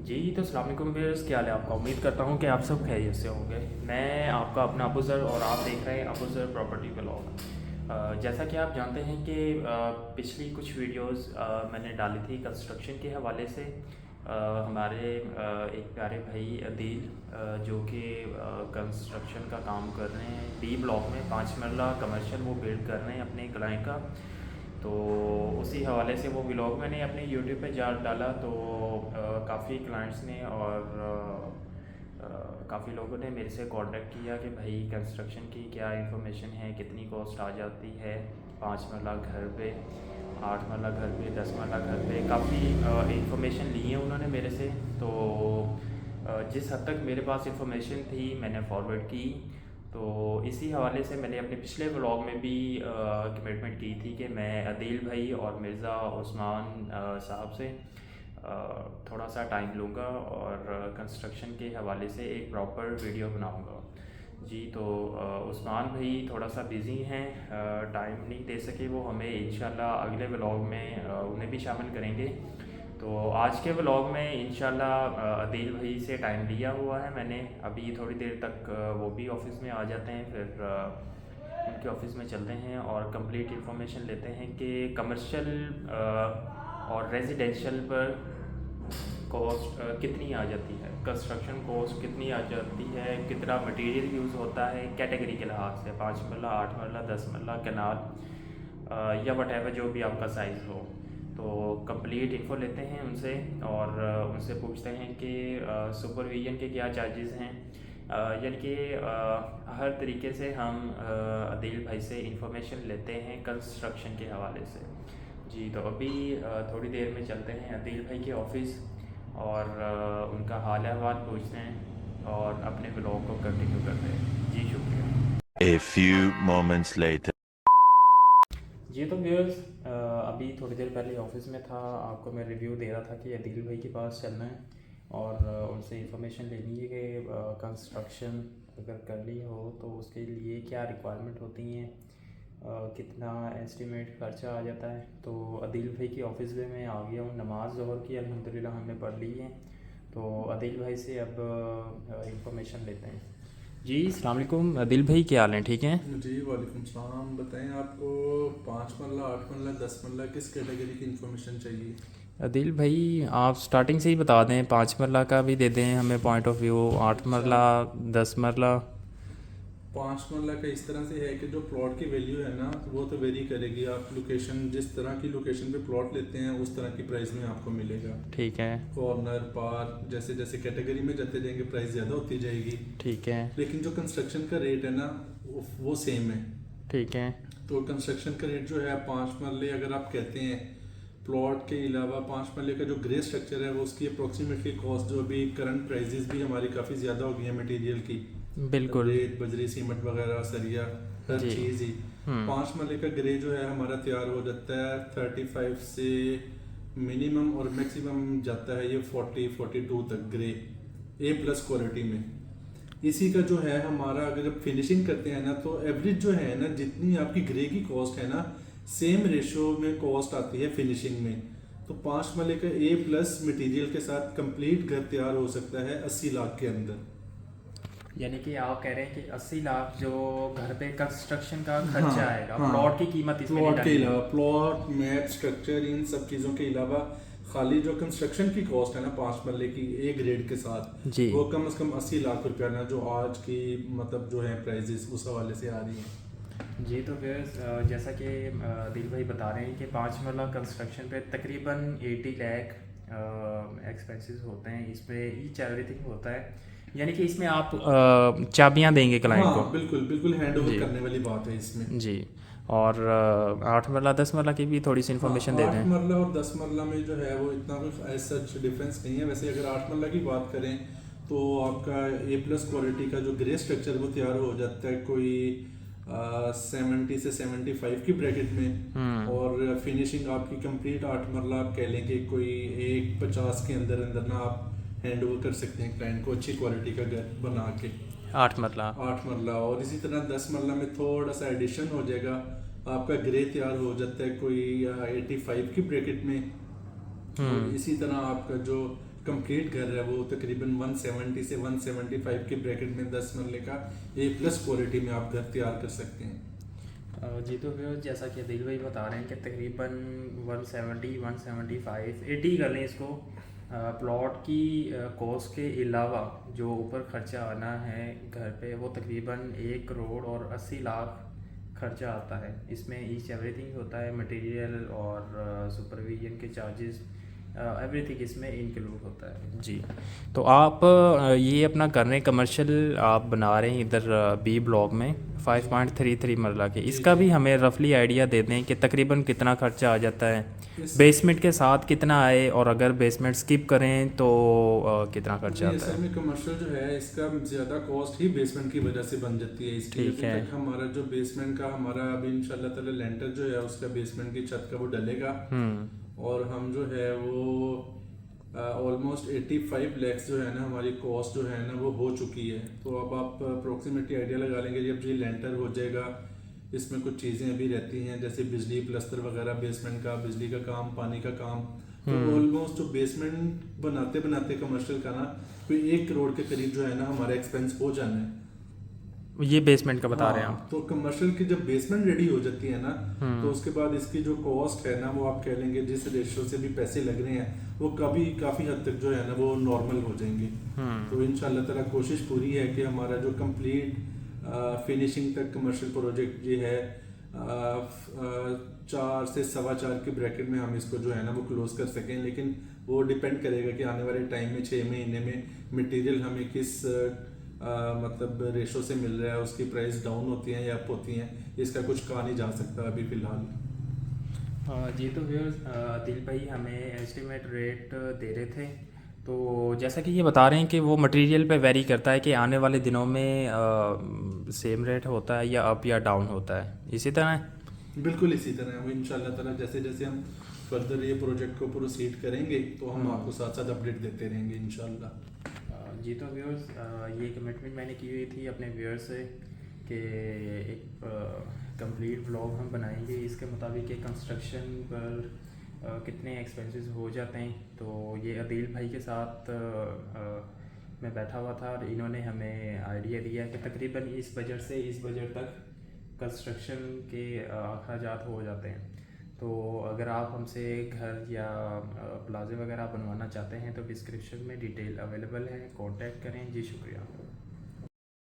जी तो अस्सलाम वालेकुम व्यूअर्स, क्या हाल है आपका। उम्मीद करता हूँ कि आप सब खैरियत से होंगे। मैं आपका अपना अबू ज़र और आप देख रहे हैं अबू ज़र प्रॉपर्टी व्लॉग। जैसा कि आप जानते हैं कि पिछली कुछ वीडियोस मैंने डाली थी कंस्ट्रक्शन के हवाले से। हमारे एक प्यारे भाई अदील जो कि कंस्ट्रक्शन का काम कर रहे हैं डी ब्लॉक में 5 मरला कमर्शियल वो बिल्ड कर रहे हैं अपने क्लाइंट का। तो उसी हवाले से वो व्लॉग मैंने अपने यूट्यूब पे जा डाला। तो काफ़ी क्लाइंट्स ने और काफ़ी लोगों ने मेरे से कांटेक्ट किया कि भाई कंस्ट्रक्शन की क्या इन्फॉर्मेशन है, कितनी कॉस्ट आ जाती है 5 मरला घर पे, 8 मरला घर पे, 10 मरला घर पे। काफ़ी इन्फॉर्मेशन ली है उन्होंने मेरे से। तो जिस हद तक मेरे पास इन्फॉर्मेशन थी मैंने फॉरवर्ड की। तो इसी हवाले से मैंने अपने पिछले व्लॉग में भी कमिटमेंट की थी कि मैं अदील भाई और मिर्ज़ा उस्मान साहब से थोड़ा सा टाइम लूँगा और कंस्ट्रक्शन के हवाले से एक प्रॉपर वीडियो बनाऊँगा। जी तो उस्मान भाई थोड़ा सा बिज़ी हैं, टाइम नहीं दे सके वो हमें। इंशाल्लाह अगले व्लॉग में उन्हें भी शामिल करेंगे। तो आज के व्लॉग में इंशाल्लाह अदील भाई से टाइम लिया हुआ है मैंने। अभी थोड़ी देर तक वो भी ऑफ़िस में आ जाते हैं, फिर उनके ऑफ़िस में चलते हैं और कंप्लीट इन्फॉर्मेशन लेते हैं कि कमर्शियल और रेजिडेंशियल पर कॉस्ट कितनी आ जाती है, कंस्ट्रक्शन कॉस्ट कितनी आ जाती है, कितना मटेरियल यूज़ होता है कैटेगरी के लिहाज से, 5 मरला, 8 मरला, 10 मरला, कैनाल या वट जो भी आपका साइज़ हो। तो कंप्लीट इन्फो लेते हैं उनसे और उनसे पूछते हैं कि सुपरविजन के क्या चार्जेस हैं। यानी कि हर तरीके से हम अदील भाई से इंफॉर्मेशन लेते हैं कंस्ट्रक्शन के हवाले से। जी तो अभी थोड़ी देर में चलते हैं अदील भाई के ऑफ़िस और उनका हाल अहवाल पूछते हैं और अपने ब्लॉग को कंटिन्यू करते हैं। जी शुक्रिया। A few moments later. जी तो व्यूअर्स, अभी थोड़ी देर पहले ऑफिस में था, आपको मैं रिव्यू दे रहा था कि अदील भाई के पास चलना है और उनसे इंफॉर्मेशन लेनी है कि कंस्ट्रक्शन अगर करनी हो तो उसके लिए क्या रिक्वायरमेंट होती हैं, कितना एस्टिमेट खर्चा आ जाता है। तो अदील भाई की ऑफ़िस में मैं आ गया हूँ। नमाज ज़ोहर की अल्हम्दुलिल्लाह हमने पढ़ ली है। तो अदील भाई से अब इंफॉर्मेशन लेते हैं। जी अस्सलाम वालेकुम अदील भाई, क्या हाल है, ठीक हैं? जी वालेकुम सलाम। बताएं आपको 5 मरला, 8 मरला, 10 मरला किस कैटेगरी की इंफॉर्मेशन चाहिए? अदील भाई आप स्टार्टिंग से ही बता दें, 5 मरला का भी दे दें हमें पॉइंट ऑफ व्यू, आठ अच्छा, मरला 10 मरला। 5 मरला का इस तरह से है कि जो प्लॉट की वैल्यू है ना वो तो वेरी करेगी। आप लोकेशन, जिस तरह की लोकेशन पे प्लॉट लेते हैं उस तरह की प्राइस में आपको मिलेगा। ठीक है। कॉर्नर, पार्क, जैसे जैसे कैटेगरी में जाते जाएंगे प्राइस ज़्यादा होती जाएगी। ठीक है। लेकिन जो कंस्ट्रक्शन का रेट है ना वो सेम है। ठीक है। तो कंस्ट्रक्शन का रेट जो है 5 मरले अगर आप कहते हैं, प्लॉट के अलावा 5 मरले का जो ग्रे स्ट्रक्चर है वो उसकी अप्रोक्सीमेटली कॉस्ट जो अभी करंट प्राइजेस भी हमारी काफ़ी ज़्यादा हो गई है मटेरियल की। बिल्कुल। रेत, बजरी, सीमेंट वगैरह, सरिया, हर जी। चीज़ ही। 5 मरले का ग्रे जो है हमारा तैयार हो जाता है 35 से मिनिमम, और मैक्सिमम जाता है ये 40-42 तक ग्रे A+ क्वालिटी में। इसी का जो है हमारा अगर जब फिनिशिंग करते हैं ना तो एवरेज जो है ना जितनी आपकी ग्रे की कॉस्ट है ना सेम रेशियो में कॉस्ट आती है फिनिशिंग में। तो 5 मरले का A+ मटेरियल के साथ कंप्लीट घर तैयार हो सकता है 80 लाख के अंदर। यानी कि आप कह रहे हैं कि 80 लाख जो घर पे कंस्ट्रक्शन का हाँ खर्चा आएगा, हाँ, प्लॉट की कीमत इसमें नहीं प्लॉट के डाली अलावा, है। प्लॉट, मैट, स्ट्रक्चर, इन सब चीज़ों के अलावा खाली जो कंस्ट्रक्शन की कॉस्ट है ना 5 मरले की A ग्रेड के साथ, जी। वो कम से कम 80 लाख रुपया ना, जो आज की मतलब जो है प्राइजेस उस हवाले से आ रही हैं। जी तो फिर जैसा कि दिल भाई बता रहे हैं कि 5 मरला कंस्ट्रक्शन पे तकरीबन 80 लाख एक्सपेंसेस होते हैं, इस पे ईच एवरीथिंग होता है। यानी कि इसमें आप चाबियां देंगे क्लाइंट को। हाँ बिल्कुल बिल्कुल, हैंड ओवर जी। करने वाली बात है इसमें। जी। और 8 मरला 10 मरला की भी थोड़ी सी हाँ, इन्फॉर्मेशन दे दें। 8 मरला और 10 मरला में जो है वो इतना कोई सच डिफरेंस नहीं है। वैसे अगर 8 मरला की बात करें तो आपका A+ क्वालिटी का जो ग्रे स्ट्रक्चर वो तैयार हो जाता है कोई 70 से 75 की ब्रैकेट में, और फिनिशिंग आपकी कंप्लीट 8 मरला आप कह लेंगे कोई 150 के अंदर अंदर ना आप हैंड ओवर कर सकते हैं क्लाइंट को अच्छी क्वालिटी का घर बना के। 8 मरला। 8 मरला, और इसी तरह 10 मरला में थोड़ा सा एडिशन हो जाएगा, आपका ग्रे तैयार हो जाता है कोई 85 की ब्रैकेट में। और इसी तरह आपका जो कंप्लीट घर है वो तकरीबन 170 से 175 के ब्रैकेट में 10 मरले का A+ क्वालिटी में आप घर तैयार कर सकते हैं। जी तो फिर जैसा कि अदील भाई बता रहे हैं कि तकरीबन 170 175 80 कर लें इसको। प्लॉट की कॉस्ट के अलावा जो ऊपर खर्चा आना है घर पे वो तकरीबन 1 करोड़ और 80 लाख खर्चा आता है। इसमें ईच एवरीथिंग होता है, मटेरियल और सुपरविजन के चार्जेस, एवरीथिंग इसमें इंक्लूड होता है। जी तो आप ये अपना कर रहे हैं कमर्शियल आप बना रहे हैं इधर बी ब्लॉक में 5.33 मरला के, इसका भी हमें रफली आइडिया दे दें कि तकरीबन कितना खर्चा आ जाता है, बेसमेंट के साथ कितना आए और अगर बेसमेंट स्किप करें तो कितना खर्चा आता है। में कमर्शियल जो है इसका ज़्यादा कॉस्ट ही बेसमेंट की वजह से बन जाती है। इसलिए ठीक है। अभी तक हमारा जो बेसमेंट का हमारा अभी इंशाल्लाह ताला लेंटर जो है उसका बेसमेंट की छत का वो डलेगा और हम जो है वो ऑलमोस्ट 85 लैक्स जो है ना हमारी कॉस्ट जो है ना वो हो चुकी है। तो अब आप अप्रोक्सीमेटली आइडिया लगा लेंगे जब ये लेंटर हो जाएगा इसमें कुछ चीज़ें अभी रहती हैं जैसे बिजली प्लस्तर वगैरह, बेसमेंट का बिजली का काम, पानी का काम, तो ऑलमोस्ट जो बेसमेंट बनाते बनाते कमर्शियल का ना कोई 1 करोड़ के करीब जो है ना हमारा एक्सपेंस हो जाना है। ये बेसमेंट का बता रहे हैं आप। तो कमर्शियल की जब बेसमेंट रेडी हो जाती है ना तो उसके बाद इसकी जो कॉस्ट है ना वो आप कह लेंगे जिस रेशियो से भी पैसे लग रहे हैं वो काफ़ी हद तक जो है ना वो नॉर्मल हो जाएंगे। तो इंशाल्लाह ताला कोशिश पूरी है कि हमारा जो कंप्लीट फिनिशिंग तक कमर्शियल प्रोजेक्ट ये है 4 से 4.25 के ब्रैकेट में हम इसको जो है ना वो क्लोज कर सकें। लेकिन वो डिपेंड करेगा कि आने वाले टाइम में 6 महीने में मटेरियल हमें किस मतलब रेशो से मिल रहा है, उसकी प्राइस डाउन होती हैं या अप होती हैं, इसका कुछ कहा नहीं जा सकता अभी फ़िलहाल। जी तो दिल भाई हमें एस्टिमेट रेट दे रहे थे, तो जैसा कि ये बता रहे हैं कि वो मटेरियल पे वेरी करता है कि आने वाले दिनों में सेम रेट होता है या अप या डाउन होता है, इसी तरह है। बिल्कुल इसी तरह है वो इंशाल्लाह ताला जैसे जैसे हम फर्दर ये प्रोजेक्ट को प्रोसीड करेंगे तो हम आपको साथ साथ अपडेट देते रहेंगे इंशाल्लाह। जी तो व्यूअर्स ये कमिटमेंट मैंने की हुई थी अपने व्यूअर्स से कि एक कंप्लीट व्लॉग हम बनाएंगे, इसके मुताबिक कि कंस्ट्रक्शन पर कितने एक्सपेंसेस हो जाते हैं। तो ये अदील भाई के साथ मैं बैठा हुआ था और इन्होंने हमें आइडिया दिया कि तकरीबन इस बजट से इस बजट तक कंस्ट्रक्शन के अखराजात हो जाते हैं। तो अगर आप हमसे घर या प्लाजे वगैरह बनवाना चाहते हैं तो डिस्क्रिप्शन में डिटेल अवेलेबल है, कांटेक्ट करें। जी शुक्रिया।